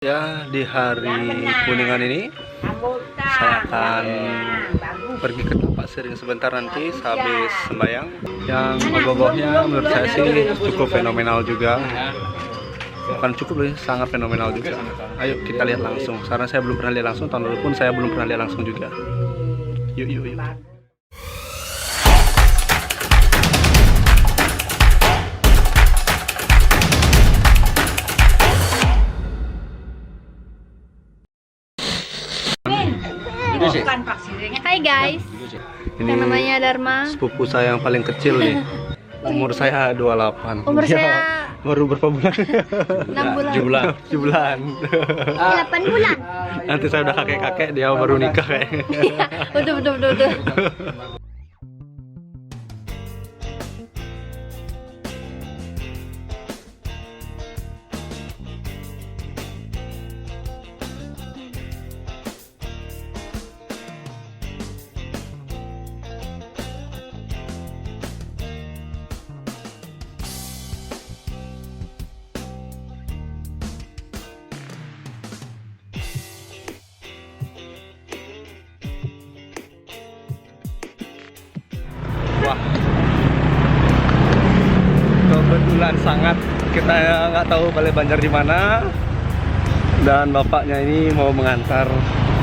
Ya, di hari Kuningan ini saya akan pergi ke tempat sering sebentar nanti sehabis sembahyang. Yang ogoh-ogohnya menurut saya sih cukup fenomenal juga. Bukan cukup loh, sangat fenomenal juga. Ayo kita lihat langsung. Karena saya belum pernah lihat langsung, tahun lalu pun saya belum pernah lihat langsung juga. Yuk, yuk, yuk. Hai guys, Ini yang namanya Dharma. sepupu saya yang paling kecil nih. Umur saya 28. Umur Dia saya baru berapa bulan? 6 bulan. 7 bulan. 7 bulan. 8 bulan. Nanti saya udah kakek-kakek, dia baru nikah kayaknya. Iya, betul. Wah, kebetulan sangat kita nggak tahu Balai Banjar di mana, dan bapaknya ini mau mengantar.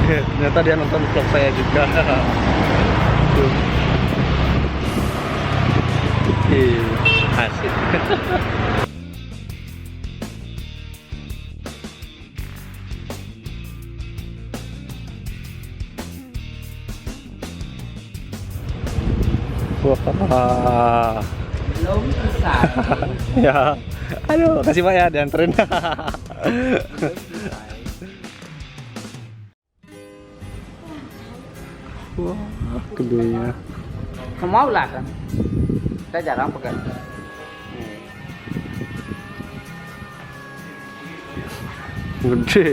Ternyata dia nonton vlog saya juga. Tuh. Asik. Wah. Belum selesai. Ya. Aduh, kasih Pak ya dianterin. Wah, gedenya. Mau lah kan. Saya jarang pakai. Gede.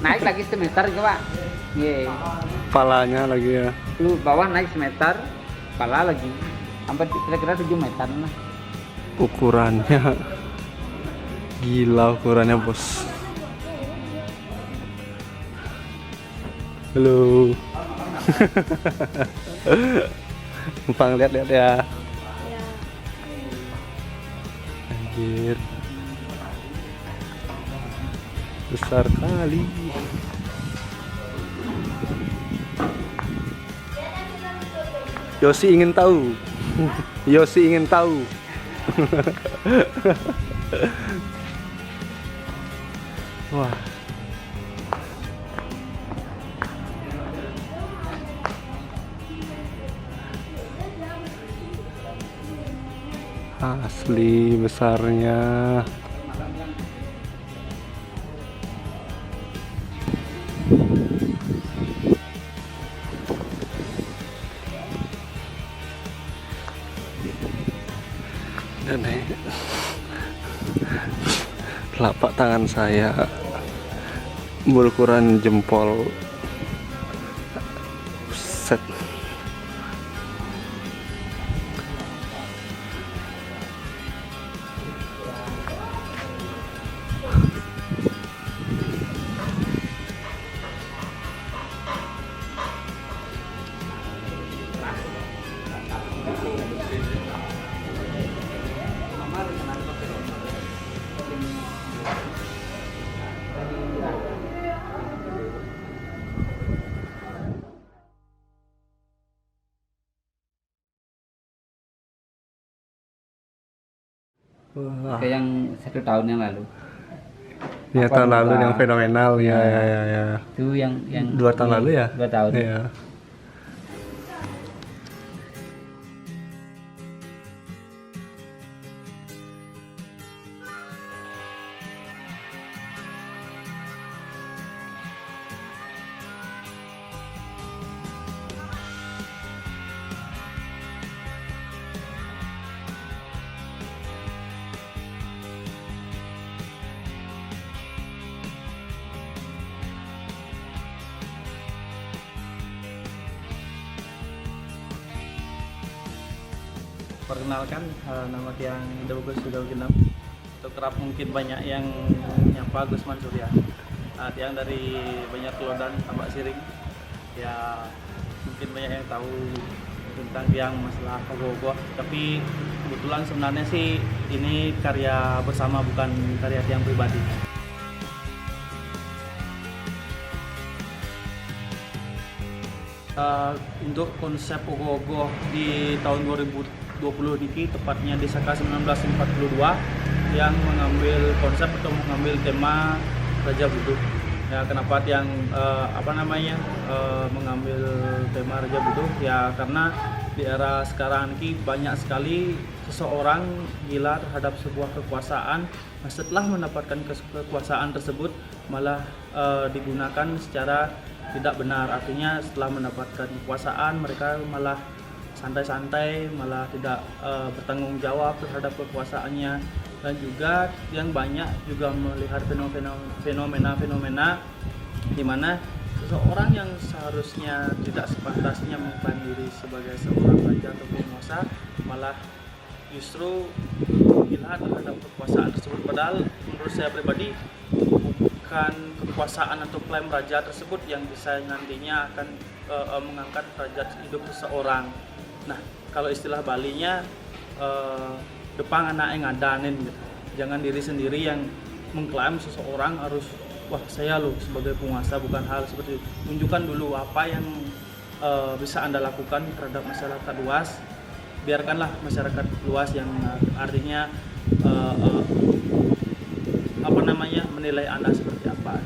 Naik lagi semeter coba. Ye. Kepalanya lagi ya. Lu bawah naik semeter, kepala lagi. Sampai kira-kira 7 meter lah. Ukurannya gila, ukurannya bos. Halo. Numpang lihat-lihat ya. Anjir, besar kali. Yosi ingin tahu. Yosi ingin tahu. Wah. Asli besarnya. Dan telapak tangan saya berukuran jempol. Set. Wah. Kayak yang 1 tahun yang lalu. Ya, Apa tahun lalu juga? yang fenomenal ya, Ya. ya. Itu yang 2 tahun lalu ya? 2 tahun. Iya. Perkenalkan, nama Tiang Dabukus sudah genap. Untuk kerap mungkin banyak yang nyapa Pak Gusman Surya. Tiang dari Banjar Kelodan, Tambak Siring. Ya mungkin banyak yang tahu tentang tiang masalah ogoh-ogoh, tapi kebetulan sebenarnya sih ini karya bersama, bukan karya tiang pribadi. Untuk konsep ogoh-ogoh di tahun 2020 ini, tepatnya di Saka 1942, yang mengambil konsep atau mengambil tema Raja Buduk. Ya, kenapa yang mengambil tema Raja Buduk? Ya karena di era sekarang ini banyak sekali seseorang gila terhadap sebuah kekuasaan. Nah, setelah mendapatkan kekuasaan tersebut malah digunakan secara tidak benar. Artinya setelah mendapatkan kekuasaan mereka malah santai-santai, malah tidak bertanggung jawab terhadap kekuasaannya. Dan juga yang banyak juga melihat fenomena di mana seseorang yang seharusnya tidak sepantasnya mengklaim diri sebagai seorang raja atau penguasa malah justru gila terhadap kekuasaan tersebut. Padahal menurut saya pribadi bukan kekuasaan atau klaim raja tersebut yang bisa nantinya akan mengangkat derajat hidup seseorang. Nah, kalau istilah Balinya depang anak yang ngadanin gitu. Jangan diri sendiri yang mengklaim seseorang harus, wah saya loh sebagai penguasa, bukan hal seperti itu. Tunjukkan dulu apa yang bisa Anda lakukan terhadap masyarakat luas. Biarkanlah masyarakat luas yang artinya menilai Anda seperti apa.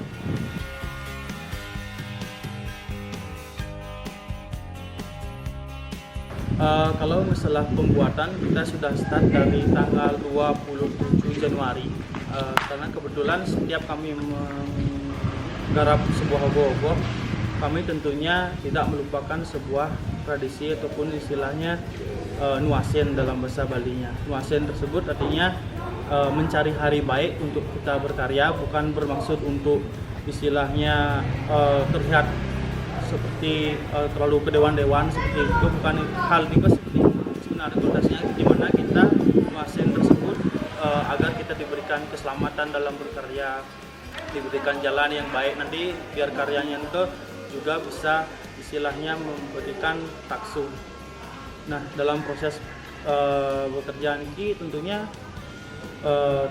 Kalau masalah pembuatan, kita sudah start dari tanggal 27 Januari. Karena kebetulan setiap kami menggarap sebuah ogoh-ogoh, kami tentunya tidak melupakan sebuah tradisi ataupun istilahnya nuasen dalam bahasa Balinya. Nuasen tersebut artinya mencari hari baik untuk kita berkarya, bukan bermaksud untuk istilahnya terlihat seperti terlalu kedewan-dewan seperti itu, bukan hal itu. Seperti sebenarnya tugasnya gimana kita nuasen tersebut agar kita diberikan keselamatan dalam berkarya, diberikan jalan yang baik nanti biar karyanya itu juga bisa istilahnya memberikan taksu. Nah, dalam proses bekerja ini tentunya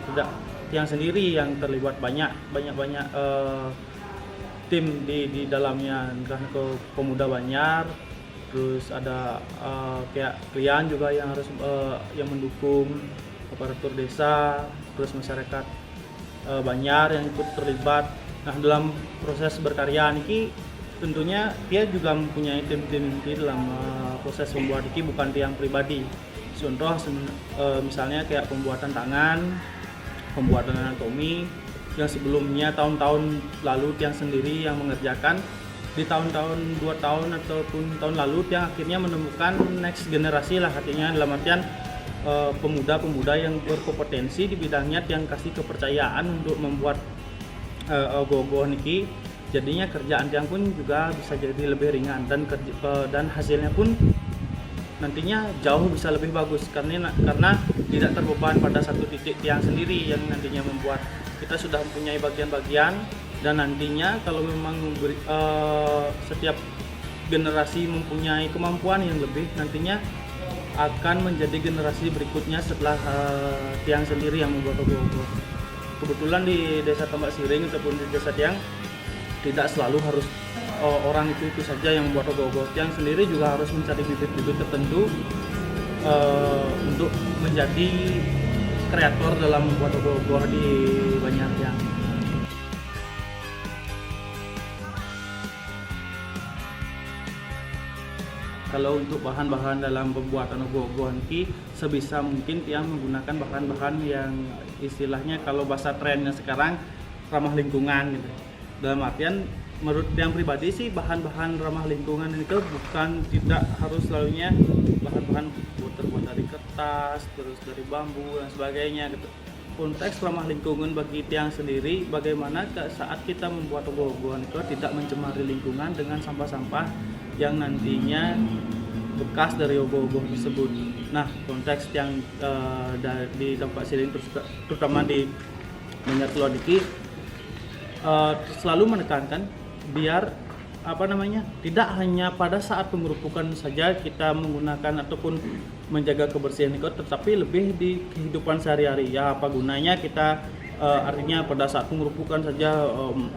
tidak yang sendiri yang terlibat, banyak tim di dalamnya, entah ke pemuda Banjar, terus ada kayak klien juga yang harus yang mendukung, aparatur desa, terus masyarakat Banjar yang ikut terlibat. Nah, dalam proses berkarya ini tentunya dia juga mempunyai tim-tim dalam proses membuat ini, bukan tiang pribadi. Contoh misalnya kayak pembuatan tangan, pembuatan anatomi yang sebelumnya tahun-tahun lalu tiang sendiri yang mengerjakan. Di tahun-tahun 2 tahun ataupun tahun lalu tiang akhirnya menemukan next generasi lah, artinya dalam artian pemuda-pemuda yang berkompetensi di bidangnya, yang kasih kepercayaan untuk membuat ogoh-ogoh niki. Jadinya kerjaan tiang pun juga bisa jadi lebih ringan dan hasilnya pun nantinya jauh bisa lebih bagus karena tidak terbeban pada satu titik tiang sendiri yang nantinya membuat. Kita sudah mempunyai bagian-bagian dan nantinya kalau memang setiap generasi mempunyai kemampuan yang lebih, nantinya akan menjadi generasi berikutnya setelah tiang sendiri yang membuat ogoh-ogoh. Kebetulan di desa Tambak Siring ataupun di desa tiang tidak selalu harus orang itu saja yang membuat ogoh-ogoh. Tiang sendiri juga harus mencari bibit-bibit tertentu untuk menjadi kreator dalam membuat ogoh-ogoh di Banjar Tiang. Kalau untuk bahan-bahan dalam pembuatan ogoh-ogoh ini sebisa mungkin tiang menggunakan bahan-bahan yang istilahnya kalau bahasa trennya sekarang ramah lingkungan gitu. Dalam artian menurut tiang pribadi sih bahan-bahan ramah lingkungan itu tidak harus selalunya bahan-bahan terbuat dari kertas, terus dari bambu dan sebagainya gitu. Konteks ramah lingkungan bagi tiang sendiri bagaimana saat kita membuat ogoh-ogohan itu tidak mencemari lingkungan dengan sampah-sampah yang nantinya bekas dari ogoh-ogoh tersebut. Nah, konteks yang di Tambak Siring terutama di Banjar Kelodan selalu menekankan biar tidak hanya pada saat pengerupukan saja kita menggunakan ataupun menjaga kebersihan lingkungan, tetapi lebih di kehidupan sehari-hari. Ya, apa gunanya kita artinya pada saat pengerupukan saja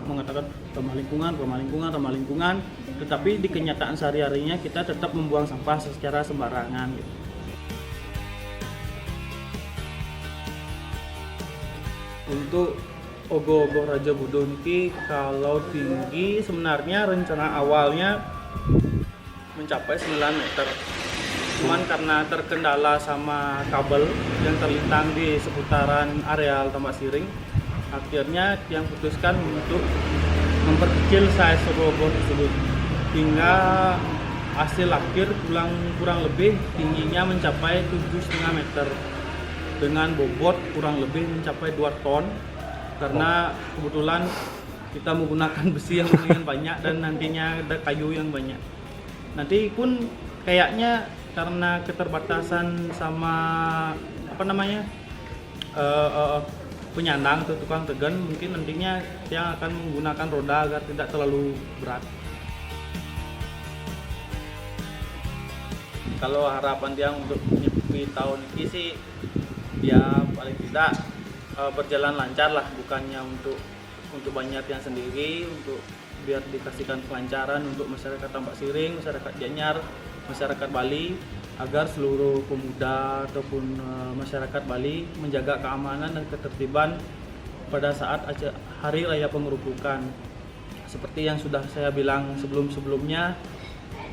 mengatakan ramah lingkungan, tetapi di kenyataan sehari-harinya kita tetap membuang sampah secara sembarangan gitu. Untuk Ogoh-ogoh Raja Budo ini kalau tinggi sebenarnya rencana awalnya mencapai 9 meter. Cuman karena terkendala sama kabel yang terlintang di seputaran areal Tambak Siring, akhirnya yang putuskan untuk memperkecil size ogoh-ogoh tersebut hingga hasil akhir kurang lebih tingginya mencapai 7,5 meter dengan bobot kurang lebih mencapai 2 ton. Karena kebetulan kita menggunakan besi yang lumayan banyak dan nantinya ada kayu yang banyak. Nanti pun kayaknya karena keterbatasan sama penyandang atau tukang tegan, mungkin nantinya dia akan menggunakan roda agar tidak terlalu berat. Kalau harapan dia untuk menyepi tahun ini sih dia paling tidak berjalan lancar lah, bukannya untuk banyak yang sendiri, untuk biar dikasihkan kelancaran untuk masyarakat Tambak Siring, masyarakat Gianyar, masyarakat Bali, agar seluruh pemuda ataupun masyarakat Bali menjaga keamanan dan ketertiban pada saat hari raya pengerupukan. Seperti yang sudah saya bilang sebelum-sebelumnya,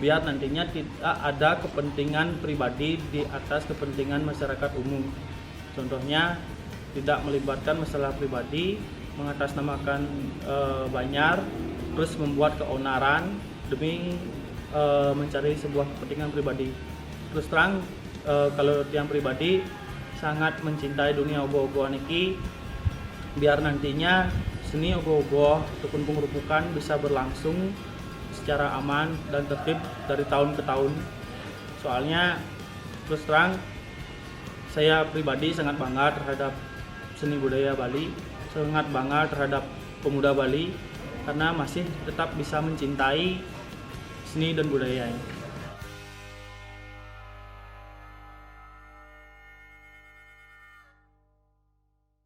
biar nantinya tidak ada kepentingan pribadi di atas kepentingan masyarakat umum. Contohnya tidak melibatkan masalah pribadi, mengatasnamakan Banjar, terus membuat keonaran demi mencari sebuah kepentingan pribadi. Terus terang kalau yang pribadi sangat mencintai dunia ogoh-ogohan ini, biar nantinya seni ogoh-ogoh ataupun pengerupukan bisa berlangsung secara aman dan tertib dari tahun ke tahun. Soalnya terus terang saya pribadi sangat bangga terhadap seni budaya Bali, sangat bangga terhadap pemuda Bali karena masih tetap bisa mencintai seni dan budaya ini.